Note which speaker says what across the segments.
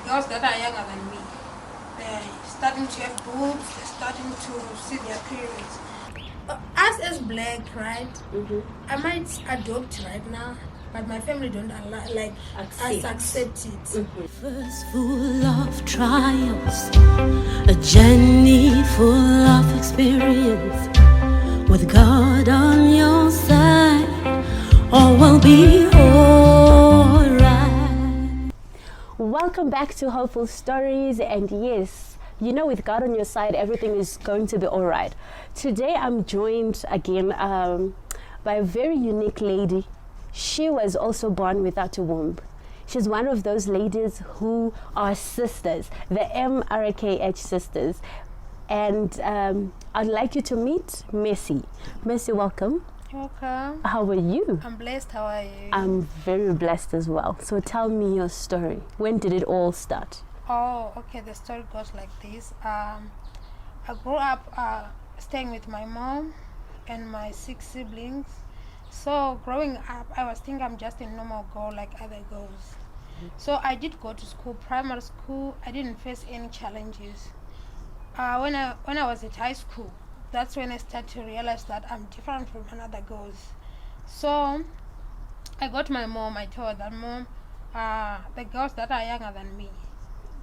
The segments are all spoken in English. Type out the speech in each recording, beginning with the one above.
Speaker 1: girls that are younger than me, they're starting to have boobs, they're starting to see their periods. Us as black, right? I might adopt right now, but my family don't allow, like, us accept it.
Speaker 2: First full of trials, a journey full of experience. With God on your side, all will be alright. Welcome back to Hopeful Stories, and yes, you know, with God on your side, everything is going to be alright. Today I'm joined again by a very unique lady. She was also born without a womb. She's one of those ladies who are sisters, the Mrkh sisters. And I'd like you to meet Mercy. Mercy, welcome.
Speaker 1: Welcome.
Speaker 2: How are you?
Speaker 1: I'm blessed. How are you?
Speaker 2: I'm very blessed as well. So tell me your story. When did it all start?
Speaker 1: Oh, okay. The story goes like this. I grew up staying with my mom and my 6 siblings. So growing up, I was thinking I'm just a normal girl like other girls. So I did go to school, primary school. I didn't face any challenges. When I was at high school, that's when I started to realize that I'm different from other girls. So I got my mom. I told her that, Mom, the girls that are younger than me,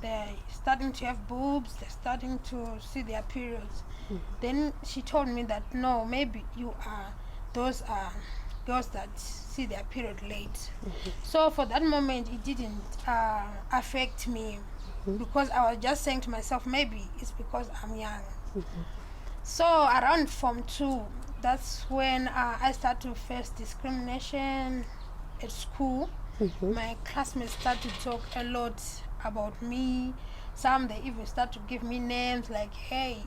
Speaker 1: they're starting to have boobs, they're starting to see their periods. Then she told me that, no, maybe you are those girls that see their period late. So for that moment, it didn't affect me, because I was just saying to myself, maybe it's because I'm young. So around Form 2, that's when I started to face discrimination at school. My classmates started to talk a lot about me. Some, they even start to give me names like, hey,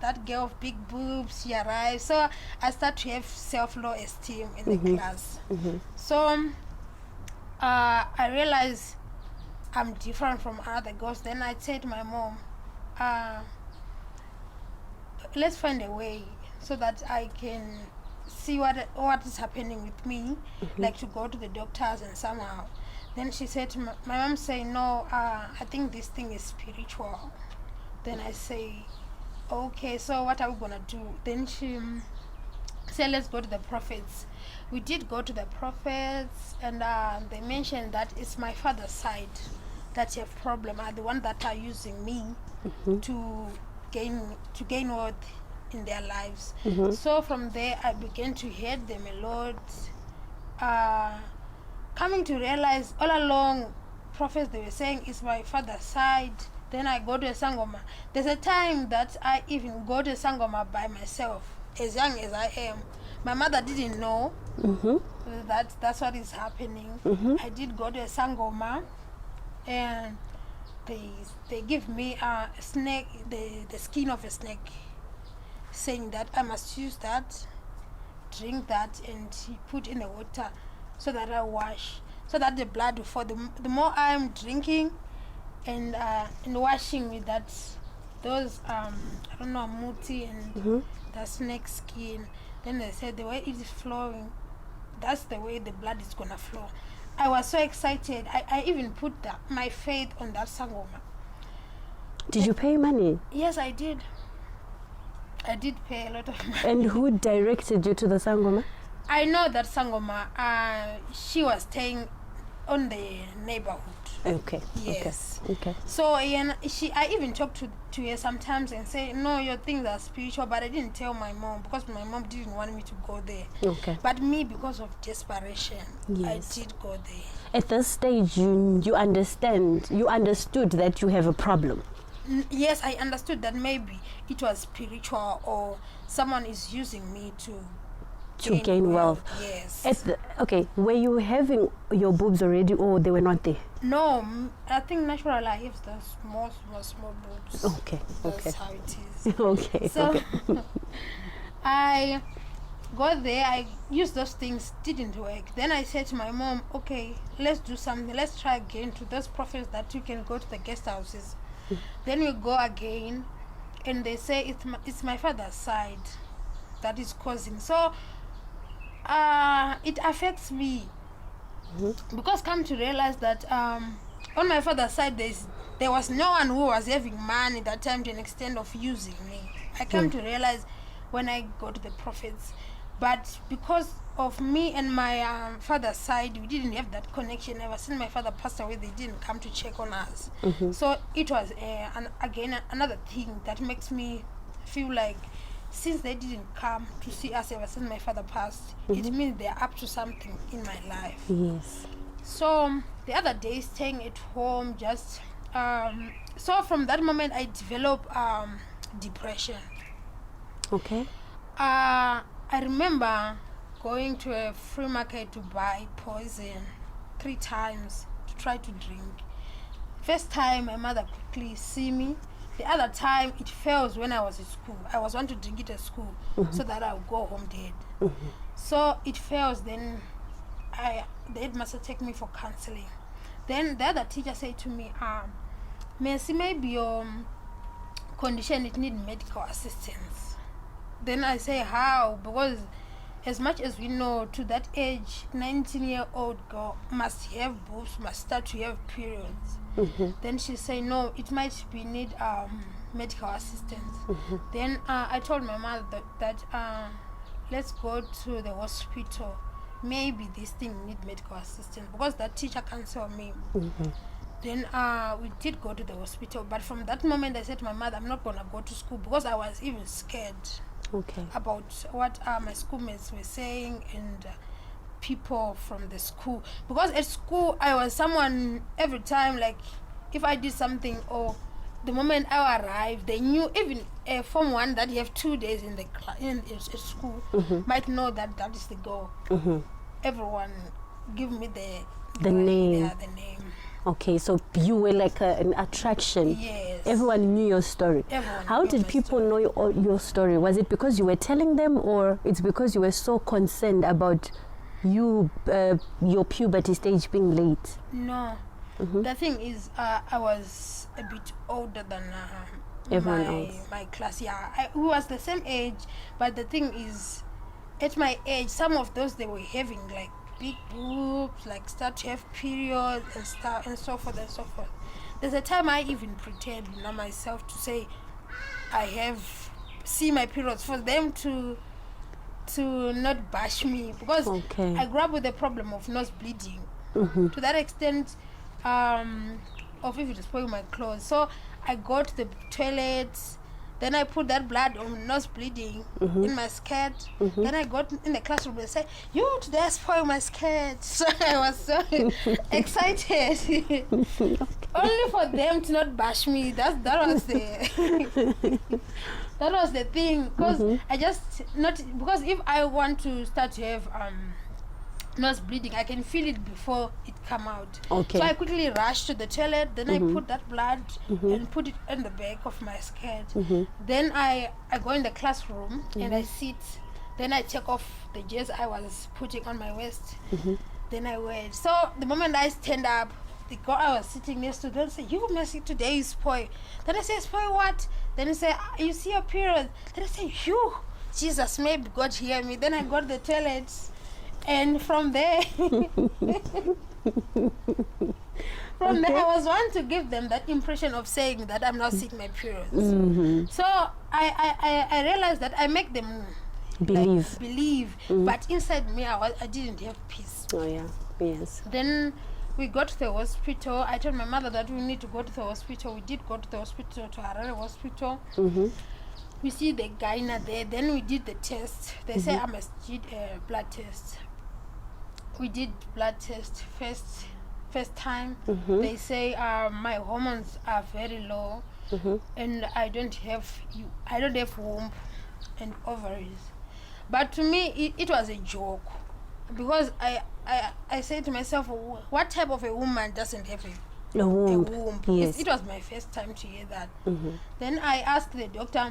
Speaker 1: that girl of big boobs, she arrived. So I start to have self-low esteem in the class. So I realized I'm different from other girls. Then I said to my mom, let's find a way so that I can see what is happening with me, like to go to the doctors and somehow. Then she said to my mom, say, no, I think this thing is spiritual. Then I say, okay, so what are we gonna do? Then she said, let's go to the prophets. We did go to the prophets, and they mentioned that it's my father's side that have problem, are the ones that are using me to gain worth in their lives. So from there I began to hate them a lot, coming to realize all along prophets, they were saying it's my father's side. Then I go to a sangoma. There's a time that I even go to a sangoma by myself, as young as I am. My mother didn't know that's what is happening. I did go to a sangoma, and they give me a snake, the skin of a snake, saying that I must use that, drink that, and put in the water so that I wash, so that the blood will fall. The more I am drinking and washing with that, those I don't know, muti and the snake skin, then they said the way it is flowing, that's the way the blood is gonna flow. I was so excited. I even put my faith on that sangoma.
Speaker 2: Did you pay money?
Speaker 1: Yes, I did. I did pay a lot of money.
Speaker 2: And who directed you to the sangoma?
Speaker 1: I know that sangoma, she was staying on the neighborhood.
Speaker 2: Okay.
Speaker 1: Yes.
Speaker 2: Okay.
Speaker 1: So I even talked to her sometimes and say, no, your things are spiritual, but I didn't tell my mom because my mom didn't want me to go there.
Speaker 2: Okay.
Speaker 1: But me, because of desperation, I did go there.
Speaker 2: At this stage, you understood that you have a problem.
Speaker 1: Yes, I understood that maybe it was spiritual, or someone is using me to
Speaker 2: gain wealth.
Speaker 1: Yes.
Speaker 2: Okay, were you having your boobs already, or they were not there?
Speaker 1: No, I think naturally I have the small boobs.
Speaker 2: Okay.
Speaker 1: That's how it is.
Speaker 2: Okay.
Speaker 1: So
Speaker 2: okay.
Speaker 1: I got there, I used those things, didn't work. Then I said to my mom, okay, let's do something. Let's try again to those prophets that you can go to the guest houses. Then we go again, and they say it's my father's side that is causing. So it affects me, because come to realize that on my father's side there's there was no one who was having money that time to an extent of using me. I came to realize when I got to the prophets. But because of me and my father's side, we didn't have that connection. Ever since my father passed away, they didn't come to check on us. So it was, again, another thing that makes me feel like since they didn't come to see us ever since my father passed, it means they're up to something in my life.
Speaker 2: Yes.
Speaker 1: So the other day, staying at home, just so from that moment I developed depression.
Speaker 2: Okay.
Speaker 1: I remember going to a free market to buy poison 3 times to try to drink. First time my mother quickly see me. The other time it fails when I was at school. I was want to drink it at school so that I'll go home dead. So it fails, then the headmaster take me for counseling. Then the other teacher said to me, Mercy, maybe your condition it need medical assistance. Then I say, how? Because as much as we know, to that age, 19-year-old girl must have boobs, must start to have periods. Then she say, no, it might be need medical assistance. Then I told my mother that let's go to the hospital. Maybe this thing need medical assistance because that teacher counseled me. Then we did go to the hospital, but from that moment I said to my mother, I'm not gonna go to school because I was even scared about what my schoolmates were saying and people from the school. Because at school I was someone, every time, like if I did something or the moment I arrived, they knew. Even Form 1 that you have 2 days in the at school might know that is the goal. Everyone give me the
Speaker 2: name.
Speaker 1: Yeah, the name.
Speaker 2: Okay, so you were like an attraction.
Speaker 1: Yes.
Speaker 2: Everyone knew your story. How did people know your story? Was it because you were telling them, or it's because you were so concerned about your puberty stage being late?
Speaker 1: No. The thing is, I was a bit older than
Speaker 2: everyone else.
Speaker 1: My class. Yeah, we was the same age, but the thing is, at my age, some of those they were having like big boobs, like start to have periods and stuff, and so forth and so forth. There's a time I even pretend, myself to say I see my periods for them to not bash me, because I grew up with the problem of nose bleeding to that extent, of even spoiling my clothes. So I go to the toilet, then I put that blood on nose bleeding in my skirt. Then I got in the classroom and say, you today spoil my skirt. So I was so excited. Only for them to not bash me. That was the that was the thing. Because I just not, because if I want to start to have nose bleeding, I can feel it before it come out. So I quickly rush to the toilet, then I put that blood and put it in the back of my skirt. Then I go in the classroom and I sit. Then I take off the dress I was putting on my waist. Then I wear it. So the moment I stand up, the girl I was sitting next to, then say, you Mercy, today is spoil. Then I say, spoil what? Then I say, you see your period. Then I say, you Jesus, maybe God hear me. Then I go to the toilet. And from there, I was one to give them that impression of saying that I'm not seeing my periods. So I realized that I make them believe, but inside me I didn't have peace.
Speaker 2: Oh yeah, yes.
Speaker 1: Then we got to the hospital. I told my mother that we need to go to the hospital. We did go to the hospital, to Harare Hospital. We see the gyna there. Then we did the test. They say I must do a blood test. We did blood test first time. They say my hormones are very low, and I don't have womb and ovaries. But to me it was a joke, because I said to myself, what type of a woman doesn't have a womb?
Speaker 2: Yes.
Speaker 1: It was my first time to hear that. Then I asked the doctor,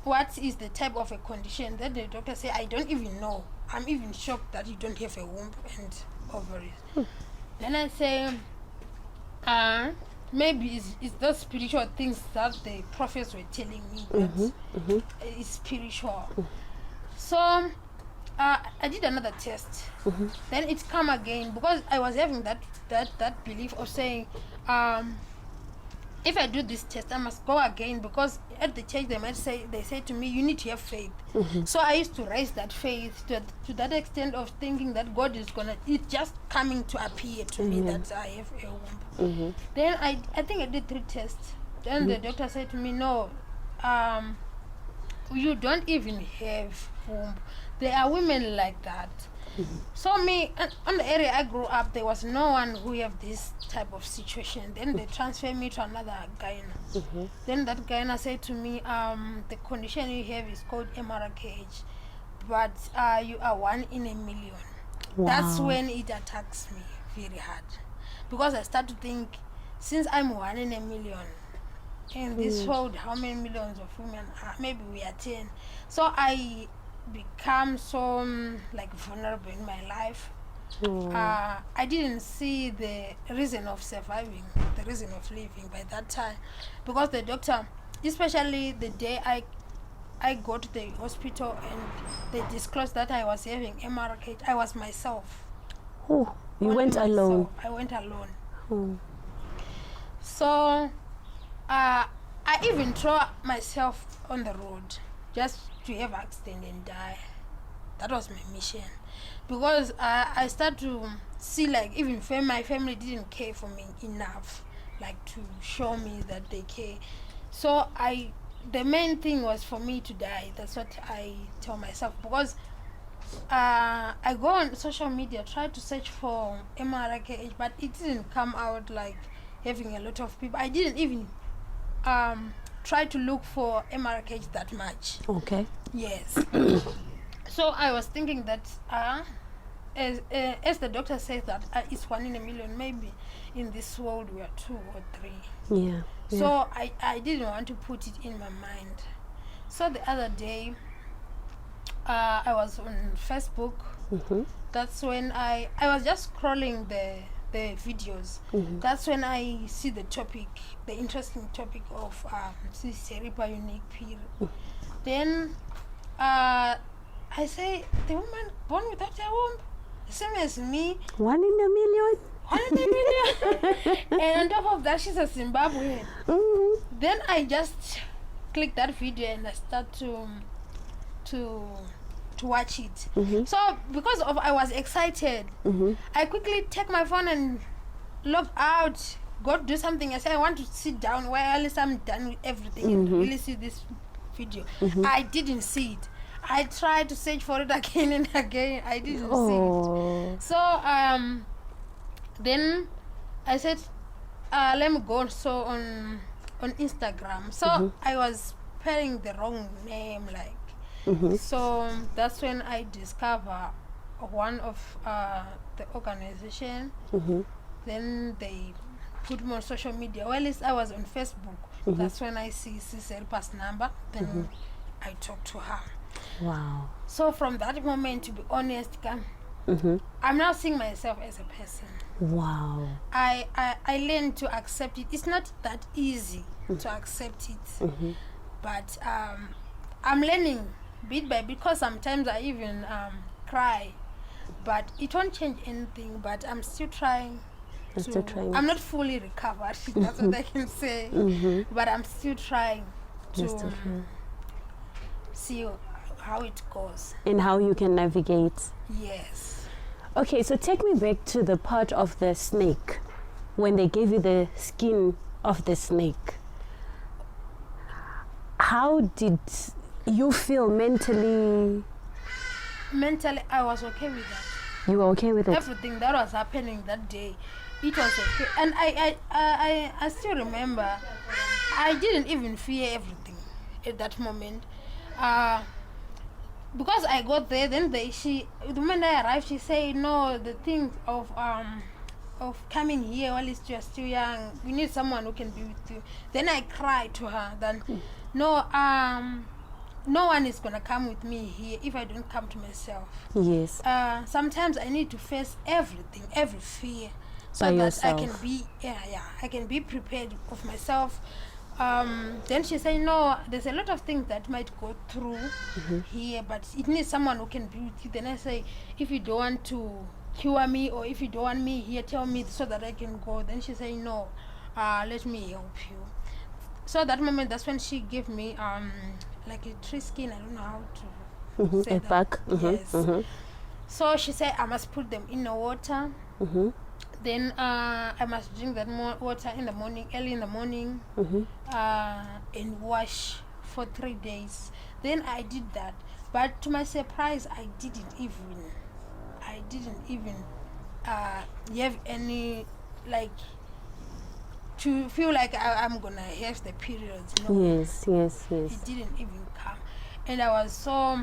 Speaker 1: what is the type of a condition? Then the doctor said, I don't even know. I'm even shocked that you don't have a womb and ovaries. Then I say, maybe it's those spiritual things that the prophets were telling me that it's spiritual. So I did another test. Then it come again, because I was having that belief of saying, if I do this test, I must go again, because at the church they say to me, you need to have faith. So I used to raise that faith to that extent of thinking that God is it's just coming to appear to me that I have a womb. Then I think I did 3 tests. Then the doctor said to me, no, you don't even have womb. There are women like that. So me, on the area I grew up, there was no one who have this type of situation. Then they transferred me to another gyna. Then that gyna said to me, the condition you have is called Mrkh, but you are 1 in a million.
Speaker 2: Wow.
Speaker 1: That's when it attacks me very hard, because I start to think, since I'm 1 in a million, in this world, how many millions of women are? Maybe we are 10. So I become so like vulnerable in my life. I didn't see the reason of surviving, the reason of living by that time, because the doctor, especially the day I go to the hospital and they disclosed that I was having Mrkh, I was myself.
Speaker 2: Oh, you went alone?
Speaker 1: I went alone. So I even throw myself on the road just to have accident and die. That was my mission, because I start to see, like, even my family didn't care for me enough, like, to show me that they care. So the main thing was for me to die. That's what I tell myself, because I go on social media, try to search for Mrkh, but it didn't come out like having a lot of people. I didn't even try to look for Mrkh that much.
Speaker 2: Okay.
Speaker 1: Yes. So I was thinking that as the doctor says that it's 1 in a million, maybe in this world we are 2 or 3.
Speaker 2: Yeah.
Speaker 1: So I didn't want to put it in my mind. So the other day I was on Facebook. That's when I was just scrolling the videos. That's when I see the topic, the interesting topic of cerebral unique period. Then I say, the woman born without a womb, same as me.
Speaker 2: 1 in a million?
Speaker 1: 1 in a million. And on top of that, she's a Zimbabwean. Then I just click that video and I start to watch it. So because of I was excited, I quickly take my phone and log out, go do something. I say I want to sit down while at least I'm done with everything and really see this video. I didn't see it. I tried to search for it again and again. I didn't see it. So then I said, let me go on Instagram. So I was spelling the wrong name, like. So that's when I discover one of the organization. Then they put me on social media. Well, at least I was on Facebook. That's when I see Serpa's number. Then I talk to her.
Speaker 2: Wow.
Speaker 1: So from that moment, to be honest, I'm now seeing myself as a person.
Speaker 2: Wow.
Speaker 1: I learned to accept it. It's not that easy to accept it, but I'm learning bit by bit, because sometimes I even cry, but it won't change anything. But I'm still trying. I'm not fully recovered. That's what I can say. But I'm still trying to see how it goes
Speaker 2: and how you can navigate.
Speaker 1: Yes.
Speaker 2: Okay, so take me back to the part of the snake, when they gave you the skin of the snake. How did you feel mentally?
Speaker 1: Mentally, I was okay with that.
Speaker 2: You were okay with it?
Speaker 1: Everything that was happening that day, it was okay. And I still remember, I didn't even fear everything at that moment. Because I got there, then the moment I arrived, she said, no, the thing of coming here while you're still young, we need someone who can be with you. Then I cried to her that no one is gonna come with me here if I don't come to myself.
Speaker 2: Yes.
Speaker 1: Sometimes I need to face everything, every fear, so
Speaker 2: by
Speaker 1: that
Speaker 2: yourself.
Speaker 1: I can be prepared of myself. Then she said, no, there's a lot of things that might go through here, but it needs someone who can be with you. Then I say, if you don't want to cure me, or if you don't want me here, tell me so that I can go. Then she said, no, let me help you. So that moment, that's when she gave me like a tree skin. I don't know how to say
Speaker 2: A
Speaker 1: that.
Speaker 2: pack.
Speaker 1: Yes. So she said I must put them in the water. Then I must drink that water in the morning, early in the morning, and wash for 3 days. Then I did that, but to my surprise, I didn't even have any, like, to feel like I'm gonna have the periods. No,
Speaker 2: Yes.
Speaker 1: it didn't even come, and I was so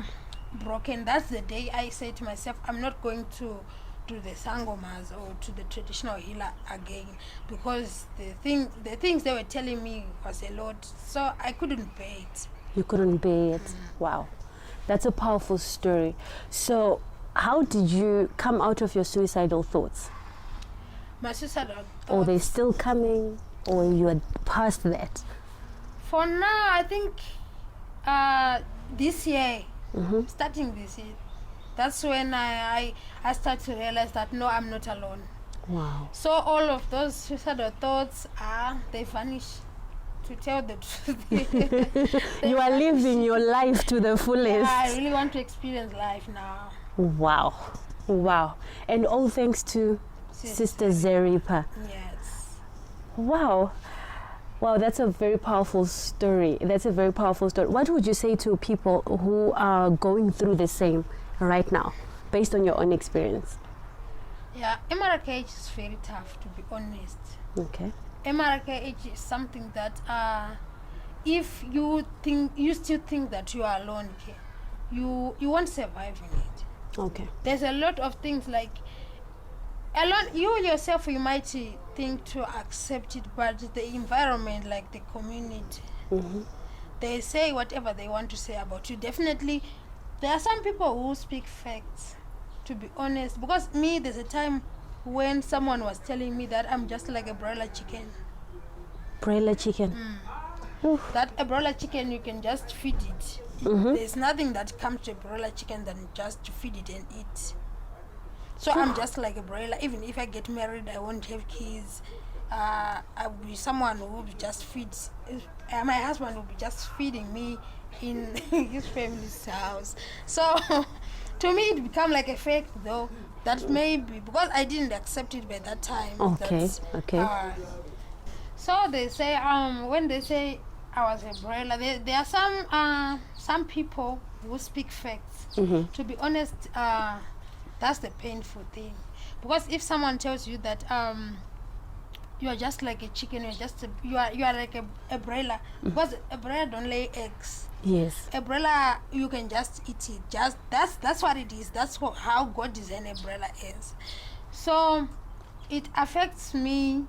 Speaker 1: broken. That's the day I said to myself, I'm not going to do the sangomas or to the traditional healer again, because the things they were telling me was a lot, so I couldn't bear it.
Speaker 2: You couldn't bear it. Wow. That's a powerful story. So, how did you come out of your suicidal thoughts?
Speaker 1: My suicidal thoughts,
Speaker 2: Or they still coming? Or you had passed that?
Speaker 1: for now, I think this year, starting this year, that's when I start to realize that no, I'm not alone.
Speaker 2: Wow.
Speaker 1: So all of those suicidal thoughts they vanish. To tell the truth,
Speaker 2: You are living your life to the fullest.
Speaker 1: Yeah, I really want to experience life now.
Speaker 2: Wow. And all thanks to Sister Zeripa.
Speaker 1: Yes.
Speaker 2: Wow, that's a very powerful story. What would you say to people who are going through the same right now, based on your own experience?
Speaker 1: Yeah, Mrkh is very tough, to be honest.
Speaker 2: Okay.
Speaker 1: Mrkh is something that if you still think that you are alone, okay, you won't survive in it.
Speaker 2: Okay.
Speaker 1: There's a lot of things like alone. You yourself, you might think to accept it, but the environment, like the community, they say whatever they want to say about you. Definitely, there are some people who speak facts, to be honest. Because me, there's a time when someone was telling me that I'm just like a broiler chicken.
Speaker 2: Broiler chicken.
Speaker 1: That a broiler chicken, you can just feed it. There's nothing that comes to a broiler chicken than just to feed it and eat. So I'm just like a broiler. Even if I get married, I won't have kids. I will be someone who will just feed. My husband will be just feeding me in his family's house. So to me, it become like a fake, though. That may be because I didn't accept it by that time.
Speaker 2: Okay.
Speaker 1: So they say when they say I was a broiler, there are some people who speak facts. To be honest, that's the painful thing, because if someone tells you that you are just like a chicken, you are like a broiler, because a broiler don't lay eggs.
Speaker 2: Yes.
Speaker 1: A broiler, you can just eat it. Just that's what it is. That's how God designed a broiler is. So it affects me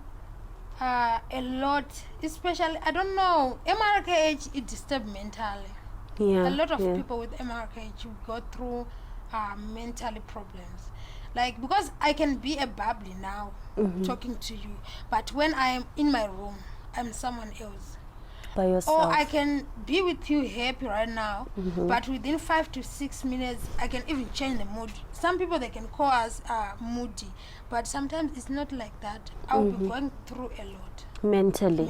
Speaker 1: a lot, especially, I don't know, Mrkh, it disturbs mentally.
Speaker 2: Yeah.
Speaker 1: A lot of people with Mrkh go through mentally problems. Like, because I can be a bubbly now, talking to you, but when I am in my room, I'm someone else.
Speaker 2: By yourself.
Speaker 1: Or I can be with you happy right now, but within 5 to 6 minutes, I can even change the mood. Some people, they can call us moody, but sometimes it's not like that. I'll be going through a lot.
Speaker 2: Mentally,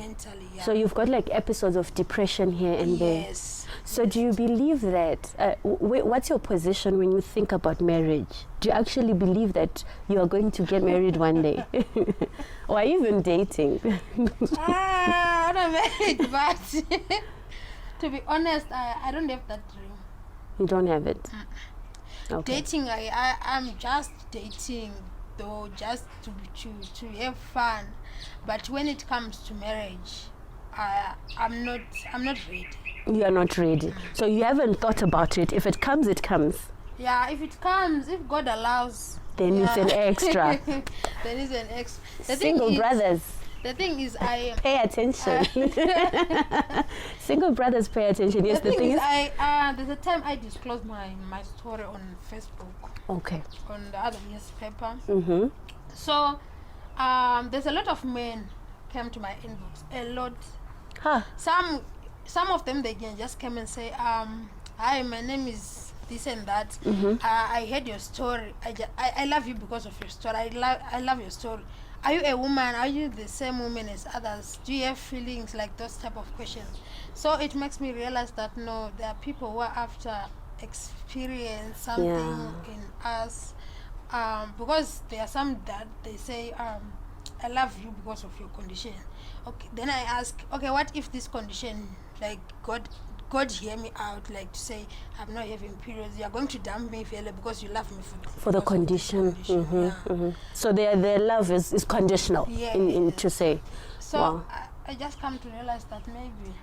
Speaker 1: yeah.
Speaker 2: So you've got like episodes of depression here and there.
Speaker 1: Yes.
Speaker 2: So do you believe that, what's your position when you think about marriage? Do you actually believe that you are going to get married one day? Or even dating?
Speaker 1: I'm not married, but to be honest, I don't have that dream.
Speaker 2: You don't have it? Okay.
Speaker 1: Dating, I'm just dating, though, just to have fun. But when it comes to marriage, I'm not ready.
Speaker 2: You are not ready. So you haven't thought about it. If it comes, it comes.
Speaker 1: Yeah, if it comes, if God allows,
Speaker 2: then it's an extra.
Speaker 1: Then it's an extra.
Speaker 2: Single brothers.
Speaker 1: The thing is,
Speaker 2: pay attention. Single brothers, pay attention. Yes, the thing is,
Speaker 1: there's a time I disclosed my story on Facebook.
Speaker 2: Okay.
Speaker 1: On the other newspaper. So, there's a lot of men came to my inbox. A lot.
Speaker 2: Huh.
Speaker 1: Some of them, they can just come and say, hi, my name is this and that. I heard your story. I love you because of your story. I love your story. are you a woman? Are you the same woman as others? Do you have feelings? Like those type of questions. So it makes me realize that no, there are people who are after experience something in us. Because there are some that they say, I love you because of your condition. Okay, then I ask, okay, what if this condition, like God hear me out, like to say I'm not having periods, you're going to dump me Vele, because you love me
Speaker 2: for the condition. So their love is conditional in to say.
Speaker 1: So
Speaker 2: wow.
Speaker 1: I just come to realize that maybe,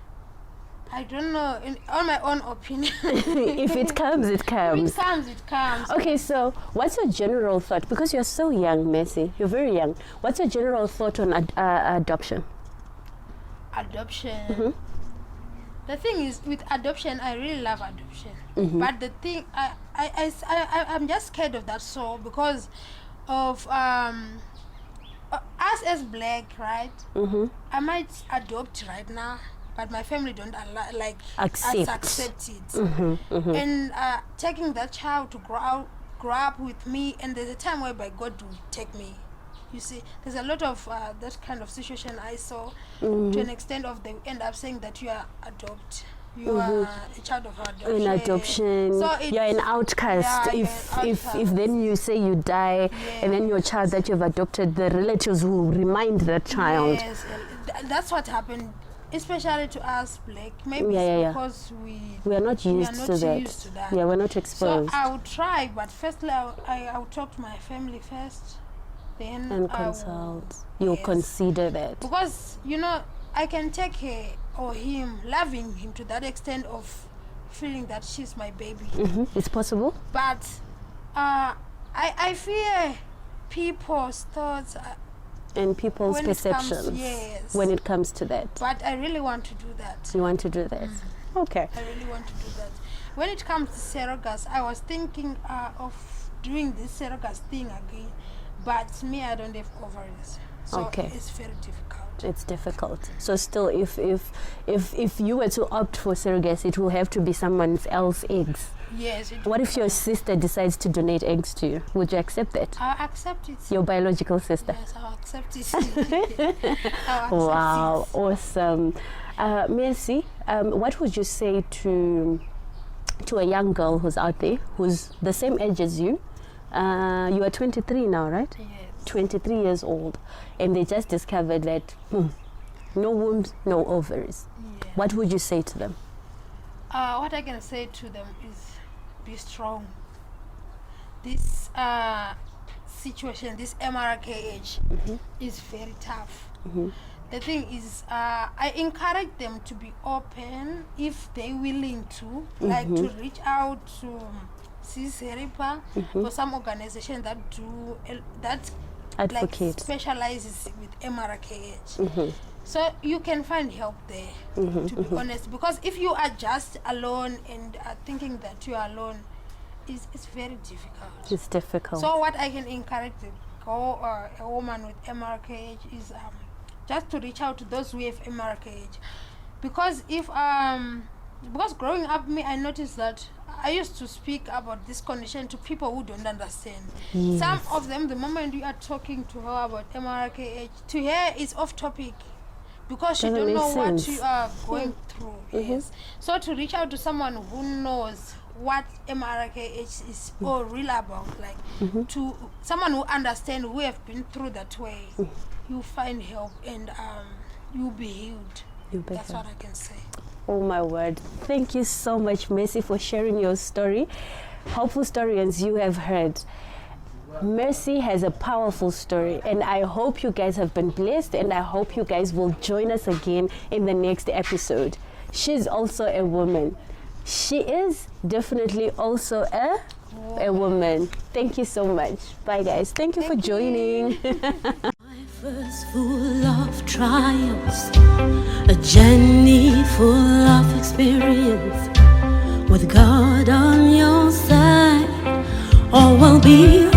Speaker 1: I don't know, on my own opinion.
Speaker 2: If it comes, it comes.
Speaker 1: If it comes, it comes.
Speaker 2: Okay, so what's your general thought? Because you're so young, Mercy, you're very young. What's your general thought on adoption?
Speaker 1: Adoption. The thing is, with adoption, I really love adoption. But the thing, I'm just scared of that, so because of us as black, right? I might adopt right now, but my family don't accept it. And taking that child to grow up with me, and there's a time whereby God will take me. You see, there's a lot of that kind of situation I saw, to an extent of they end up saying that you are you are a child of adoption.
Speaker 2: In adoption, so you're an outcast. If then you say you die, and then your child that you've adopted, the relatives will remind that child.
Speaker 1: Yes, that's what happened, especially to us black. Maybe it's because we are not used to that.
Speaker 2: Yeah, we're not exposed.
Speaker 1: So I would try, but firstly I would talk to my family first.
Speaker 2: And consult. You'll consider that.
Speaker 1: Because, I can take her or him, loving him to that extent of feeling that she's my baby.
Speaker 2: It's possible.
Speaker 1: But I fear people's thoughts.
Speaker 2: And people's perceptions. When it comes to that.
Speaker 1: But I really want to do that.
Speaker 2: You want to do that? Okay.
Speaker 1: I really want to do that. When it comes to surrogacy, I was thinking of doing this surrogacy thing again. But me, I don't have ovaries, so it's very difficult.
Speaker 2: It's difficult. So still, if you were to opt for surrogacy, it will have to be someone else's eggs.
Speaker 1: Yes.
Speaker 2: What if your sister decides to donate eggs to you? Would you accept that?
Speaker 1: I'll accept it.
Speaker 2: Your biological sister?
Speaker 1: Yes, I'll accept it.
Speaker 2: Wow, awesome. Mercy, what would you say to a young girl who's out there, who's the same age as you? You are 23 now, right?
Speaker 1: Yes.
Speaker 2: 23 years old, and they just discovered that no wombs, no ovaries.
Speaker 1: Yeah.
Speaker 2: What would you say to them?
Speaker 1: What I can say to them is, be strong. This situation, this Mrkh age, is very tough. The thing is, I encourage them to be open if they're willing to, like to reach out to for some organization that do that
Speaker 2: advocate,
Speaker 1: like specializes with Mrkh. So you can find help there, to be honest, because if you are just alone and are thinking that you are alone, it's very difficult.
Speaker 2: It's difficult.
Speaker 1: So what I can encourage a woman with Mrkh is just to reach out to those who have Mrkh, because because growing up, I noticed that I used to speak about this condition to people who don't understand.
Speaker 2: Yes.
Speaker 1: Some of them, the moment you are talking to her about Mrkh, to her it's off topic, because she don't know what you are going through. Yes. So to reach out to someone who knows what Mrkh is all real about, like to someone who understands, who have been through that way, you find help and you'll be healed. That's what I can say.
Speaker 2: Oh my word. Thank you so much, Mercy, for sharing your story. Hopeful Storians, you have heard. Mercy has a powerful story, and I hope you guys have been blessed, and I hope you guys will join us again in the next episode. She's also a woman. She is definitely also a woman. Thank you so much. Bye, guys. Thank you for joining.
Speaker 3: Life was full of triumphs, a journey full of experience. With God on your side, all will be